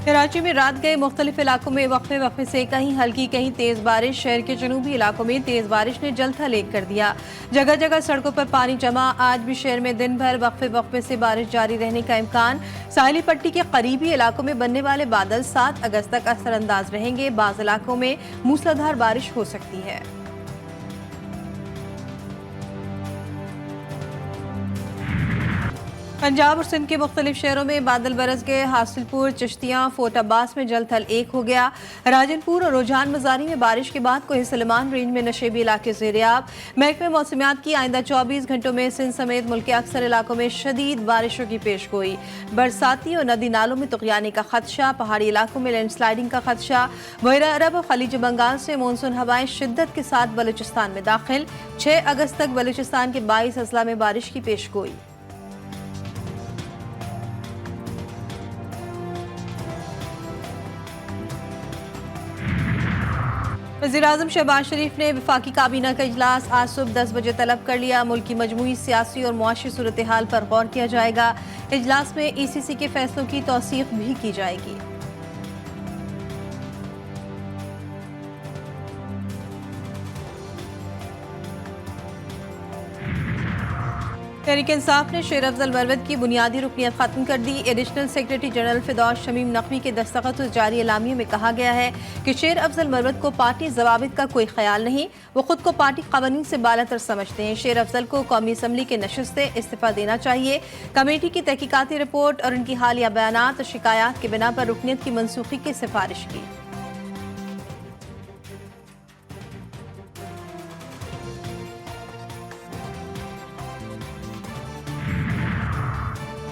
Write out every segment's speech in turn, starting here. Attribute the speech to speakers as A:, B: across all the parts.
A: कराची में रात गए मुख्तलिफ इलाकों में वक्फे वक्फे से कहीं हल्की कहीं तेज बारिश। शहर के जनूबी इलाकों में तेज बारिश ने जलथा लेक कर दिया। जगह जगह सड़कों पर पानी जमा। आज भी शहर में दिन भर वक्फे वक्फे से बारिश जारी रहने का इम्कान। साहिली पट्टी के करीबी इलाकों में बनने वाले बादल 7 अगस्त तक असरअंदाज रहेंगे। बाज़ इलाकों में मूसलाधार बारिश हो सकती है। पंजाब और सिंध के मुख्तलिफ शहरों में बादल बरस गए। हासिलपुर, चिश्तियाँ, फोर्ट अब्बास में जलथल एक हो गया। राजनपुर और रुझान मजारी में बारिश के बाद कोहे सलेमान रेंज में नशेबी इलाके ज़ेरियाब। महकमे मौसमियात की आइंदा 24 घंटों में सिंध समेत मुल्क के अक्सर इलाकों में शदीद बारिशों की पेशगोई। बरसाती और नदी नालों में तुग़यानी का खदशा। पहाड़ी इलाकों में लैंडस्लाइडिंग का खदशा। बहरा अरब और खलीज बंगाल से मानसून हवाएं शिद्दत के साथ बलूचिस्तान में दाखिल। 6 अगस्त तक बलूचिस्तान के 22 अजला में बारिश की पेशगोई। वज़ीर-ए-आज़म शहबाज शरीफ ने वफाकी काबीना का इजलास आज सुबह 10 बजे तलब कर लिया। मुल्क की मजमूई सियासी और मुआशी सूरत हाल पर गौर किया जाएगा। इजलास में ECC के फैसलों की तौसीक़ भी की जाएगी। तहरीक इंसाफ ने शेर अफजल मरवत की बुनियादी रुकनियत खत्म कर दी। एडिशनल सेक्रेटरी जनरल फिरदौस शमीम नकवी के दस्तखत जारी एलामिये में कहा गया है कि शेर अफजल मरवत को पार्टी जवाबित का कोई ख्याल नहीं, वो खुद को पार्टी कवानीन से बालातर समझते हैं। शेर अफजल को कौमी असम्बली के नशिस्त से इस्तीफा देना चाहिए। कमेटी की तहकीकाती रिपोर्ट और उनकी हालिया बयानात और शिकायत की बिना पर रुकनियत की मनसूखी की सिफारिश की।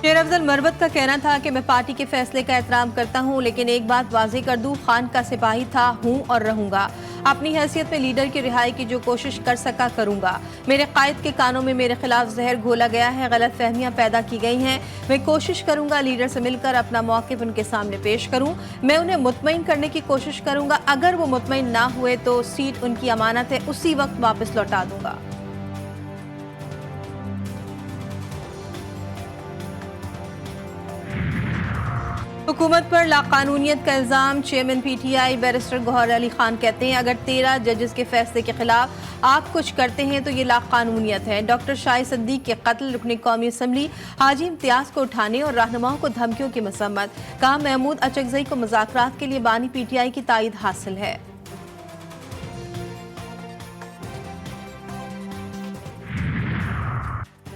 A: शेर अफजल मरवत का कहना था कि मैं पार्टी के फैसले का एहतराम करता हूं, लेकिन एक बात वाज़ेह कर दूं, खान का सिपाही था, हूं और रहूंगा। अपनी हैसियत में लीडर की रिहाई की जो कोशिश कर सका करूंगा। मेरे कायद के कानों में मेरे खिलाफ जहर घोला गया है, गलत फहमियां पैदा की गई हैं। मैं कोशिश करूंगा लीडर से मिलकर अपना मौक़िफ़ उनके सामने पेश करूं। मैं उन्हें मुतमईन करने की कोशिश करूंगा। अगर वो मुतमईन ना हुए तो सीट उनकी अमानत है, उसी वक्त वापस लौटा दूंगा। हुकूमत पर लाकानूनियत का इल्ज़ाम। Chairman PTI barrister Gauhar Ali Khan कहते हैं, अगर 13 जजेस के फैसले के खिलाफ आप कुछ करते हैं तो ये लाकानूनियत है। डॉक्टर शाहिद सिद्दीक के कत्ल, रुकने कौमी असम्बली हाजी इम्तियाज को उठाने और रहनुमाओं को धमकियों की मसम्मत। कहा, महमूद अचकजई को मुज़ाकरात के लिए बानी PTI की तायद हासिल है।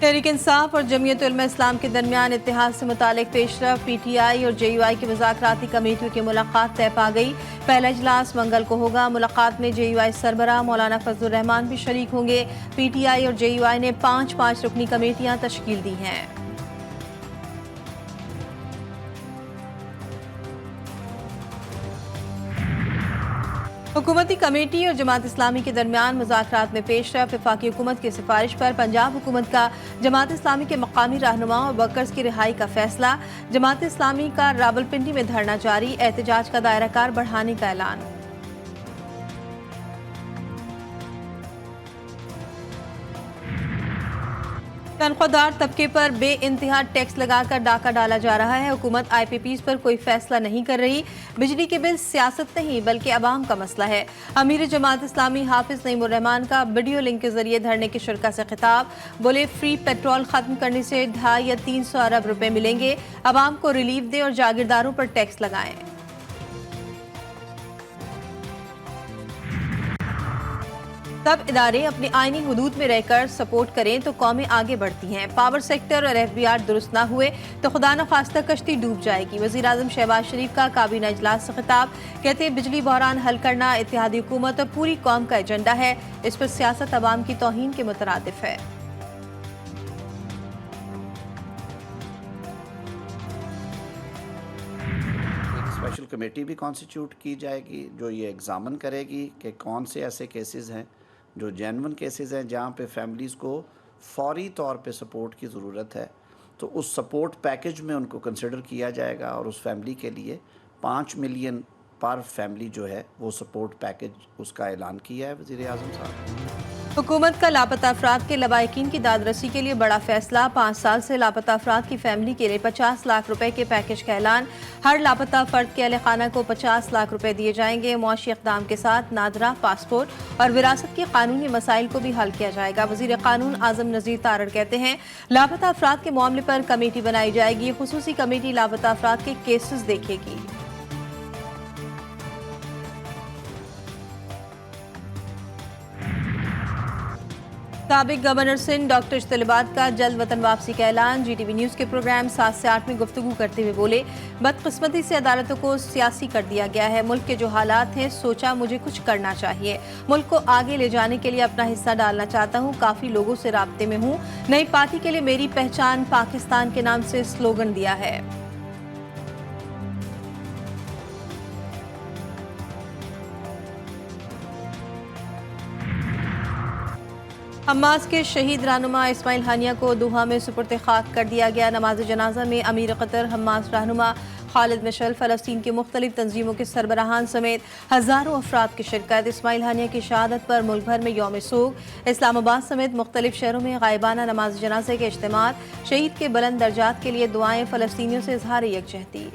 A: तहरीक इंसाफ और जमीयत उलमा इस्लाम के दरमियान इत्तेहाद से मुतालिक पेशरफ। PTI और JUI की मुज़ाकराती कमेटियों की मुलाकात तय पा गई। पहला इजलास मंगल को होगा। मुलाकात में JUI सरबराह मौलाना फजलुर रहमान भी शरीक होंगे। PTI और JUI ने 5-5 रुकनी कमेटियां तश्कील दी हैं। हुकूमती कमेटी और जमात इस्लामी के दरमियान मुज़ाकरात में पेशरफ। वफाकी हुकूमत की सिफारिश पर पंजाब हुकूमत का जमात इस्लामी के मकामी रहनुमाओं और वर्कर्स की रिहाई का फैसला। जमात इस्लामी का रावलपिंडी में धरना जारी। एहतजाज का दायरा कार बढ़ाने का ऐलान। तनख्वाहदार तबके पर बे इंतहा टैक्स लगाकर डाका डाला जा रहा है। हुकूमत IPPs पर कोई फैसला नहीं कर रही। बिजली के बिल सियासत नहीं बल्कि अवाम का मसला है। अमीर जमात इस्लामी हाफिज नईमुर रहमान का वीडियो लिंक के जरिए धरने की शुरा से खिताब। बोले, फ्री पेट्रोल खत्म करने से 2.5 या 300 अरब रुपए मिलेंगे। अवाम को रिलीफ दे और जागीरदारों पर टैक्स लगाएं। सब इदारे अपने आईनी हुदूद में रहकर सपोर्ट करें तो कौमें आगे बढ़ती हैं। पावर सेक्टर और FBR दुरुस्त ना हुए तो खुदा न खास्ता कश्ती डूब जाएगी। वज़ीर-ए-आज़म शहबाज शरीफ का काबीना इजलास से खिताब। कहते हैं, बिजली बहरान हल करना इत्तेहादी हुकूमत और पूरी कौम का एजेंडा है। इस पर सियासत अवाम की तौहीन के मुतरादिफ है।
B: स्पेशल कमेटी भी कॉन्स्टिट्यूट की जाएगी जो ये एग्ज़ामिन करेगी कि कौन से ऐसे केसेस हैं जो जेन्युइन केसेस हैं जहाँ पे फैमिलीज़ को फौरी तौर पे सपोर्ट की ज़रूरत है, तो उस सपोर्ट पैकेज में उनको कंसिडर किया जाएगा और उस फैमिली के लिए 5 मिलियन पर फैमिली जो है वो सपोर्ट पैकेज उसका ऐलान किया है वज़ीर-ए-आज़म साहब।
A: हुकूमत का लापता अफराद के लवाहिकीन की दादरसी के लिए बड़ा फैसला। 5 साल से लापता अफराद की फैमिली के लिए 50 लाख रुपए के पैकेज का ऐलान। हर लापता फर्द के अहले खाना को 50 लाख रुपए दिए जाएंगे। मुआशी इक़दाम के साथ नादरा, पासपोर्ट और विरासत के कानूनी मसाइल को भी हल किया जाएगा। वज़ीर कानून आज़म नज़ीर तारड़ कहते हैं लापता अफराद के मामले पर कमेटी बनाई जाएगी। खुसूसी कमेटी लापता अफराद के केसेस देखेगी। साबिक गवर्नर सिंध डॉक्टर इश्तलाबाद का जल्द वतन वापसी का ऐलान। GTV न्यूज़ के प्रोग्राम 7 से 8 में गुफ्तगू करते हुए बोले, बदकिस्मती से अदालतों को सियासी कर दिया गया है। मुल्क के जो हालात हैं, सोचा मुझे कुछ करना चाहिए। मुल्क को आगे ले जाने के लिए अपना हिस्सा डालना चाहता हूँ। काफ़ी लोगों से राब्ते में हूँ। नई पार्टी के लिए मेरी पहचान पाकिस्तान के नाम से स्लोगन दिया है। हमास के शहीद रहनुमा इस्माइल हानिया को दोहा में सुपुर्द खाक कर दिया गया। नमाज जनाजा में अमीर कतर हमास रहनुमा खालिद मिशल, फ़लस्तीन की मुख्तलिफ तंजीमों के सरबराहान समेत हज़ारों अफराद की शिरकत। इस्माइल हानिया की शहादत पर मुल्क भर में यौम सोग। इस्लामाबाद समेत मुख्तलिफ शहरों में गायबाना नमाज जनाजे के इज्तिमात। शहीद के बुलंद दर्जात के लिए दुआएं। फ़लस्तीनियों से इज़हार यकजहती।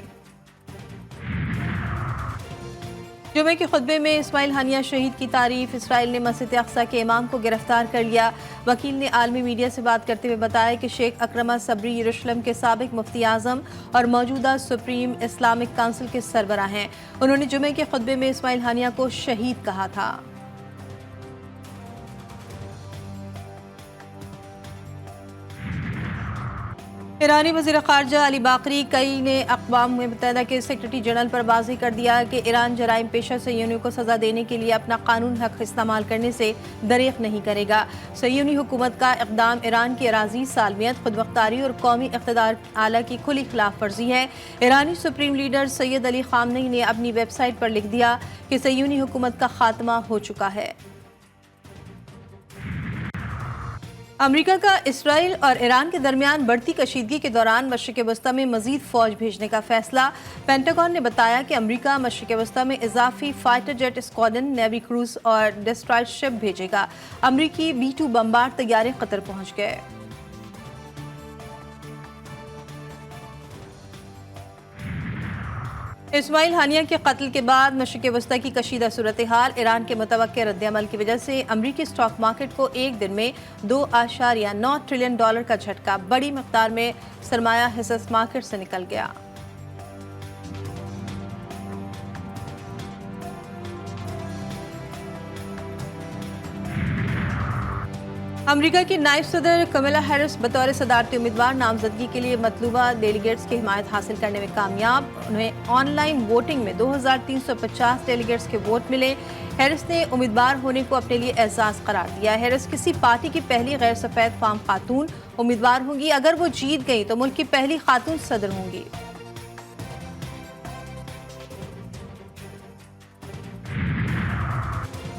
A: जुमे के खुतबे में इस्माइल हानिया शहीद की तारीफ। इसराइल ने मस्जिद अक्सा के इमाम को गिरफ्तार कर लिया। वकील ने आलमी मीडिया से बात करते हुए बताया कि शेख अकरमा सबरी यरूशलेम के साबिक मुफ्ती आज़म और मौजूदा सुप्रीम इस्लामिक काउंसिल के सरबराह हैं। उन्होंने जुमे के खुतबे में इस्माइल हानिया को शहीद कहा था। ईरानी वज़ीर ख़ारजा अली बाकरी कई ने अक़वाम मुत्तहिदा के सेक्रेटरी जनरल पर वाज़ेह कर दिया कि ईरान जराइम पेशा सह्यूनियों को सज़ा देने के लिए अपना कानून हक़ इस्तेमाल करने से दरेक नहीं करेगा। सह्यूनी हुकूमत का इक़दाम ईरान की अराज़ी, सालमियत, खुदमुख्तारी और कौमी इक़्तिदार आला की खुली खिलाफ वर्जी है। ईरानी सुप्रीम लीडर सैयद अली ख़ामनेई ने अपनी वेबसाइट पर लिख दिया कि सह्यूनी हुकूमत का खात्मा हो चुका है। अमेरिका का इसराइल और ईरान के दरमियान बढ़ती कशीदगी के दौरान मशरिक़ वस्ता में मजीद फौज भेजने का फैसला। पेंटागन ने बताया कि अमेरिका मशरिक़ वस्ता में इजाफी fighter jet squadron, navy cruise और डिस्ट्रॉयर शिप भेजेगा। अमेरिकी B-2 बमबार तैयारे कतर पहुंच गए। इस्माइल हानिया के कत्ल के बाद मशरिक़ वस्ता की कशीदा सूरत हाल। ईरान के मुतवक्किर रद्द-ए-अमल की वजह से अमरीकी स्टॉक मार्केट को एक दिन में $2.9 ट्रिलियन का झटका। बड़ी मकदार में सरमाया हिस्सा मार्केट से निकल गया। अमेरिका की नायब सदर कमला हैरिस बतौर सदारती उम्मीदवार नामजदगी के लिए मतलूबा डेलीगेट्स की हिमायत हासिल करने में कामयाब। उन्हें ऑनलाइन वोटिंग में 2350 डेलीगेट्स के वोट मिले। हैरिस ने उम्मीदवार होने को अपने लिए एजाज करार दिया। हैरिस किसी पार्टी की पहली गैर सफेद फाम खातून उम्मीदवार होंगी। अगर वो जीत गई तो मुल्क की पहली खातून सदर होंगी।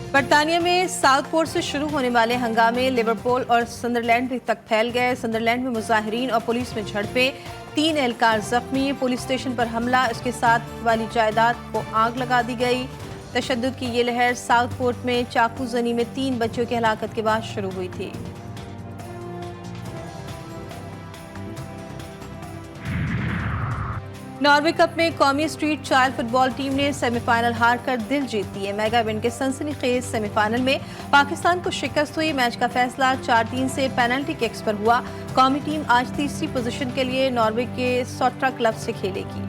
A: बरतानिया में साउथपोर्ट से शुरू होने वाले हंगामे लिवरपूल और संदरलैंड तक फैल गए। संदरलैंड में मुजाहिरीन और पुलिस में झड़पें, 3 एहलकार जख्मी। पुलिस स्टेशन पर हमला, इसके साथ वाली जायदाद को आग लगा दी गई। तशद्दुद की ये लहर साउथपोर्ट में चाकू जनी में 3 बच्चों की हलाकत के बाद शुरू हुई थी। नॉर्वे कप में कौमी स्ट्रीट चाइल्ड फुटबॉल टीम ने सेमीफाइनल हारकर दिल जीत दिए। मेगा इवेंट के सनसनीखेज सेमीफाइनल में पाकिस्तान को शिकस्त हुई। मैच का फैसला 4-3 से पेनल्टी किक्स पर हुआ। कौमी टीम आज तीसरी पोजीशन के लिए नॉर्वे के सोट्रा क्लब से खेलेगी।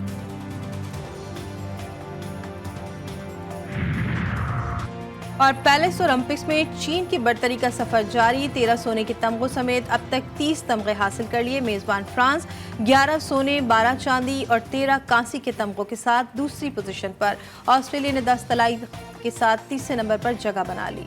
A: और पैलेस ओलंपिक्स में चीन की बर्तरी का सफर जारी। 13 सोने के तमगों समेत अब तक 30 तमगे हासिल कर लिए। मेजबान फ्रांस 11 सोने, 12 चांदी और 13 कांसी के तमगों के साथ दूसरी पोजीशन पर। ऑस्ट्रेलिया ने 10 तलाई के साथ तीसरे नंबर पर जगह बना ली।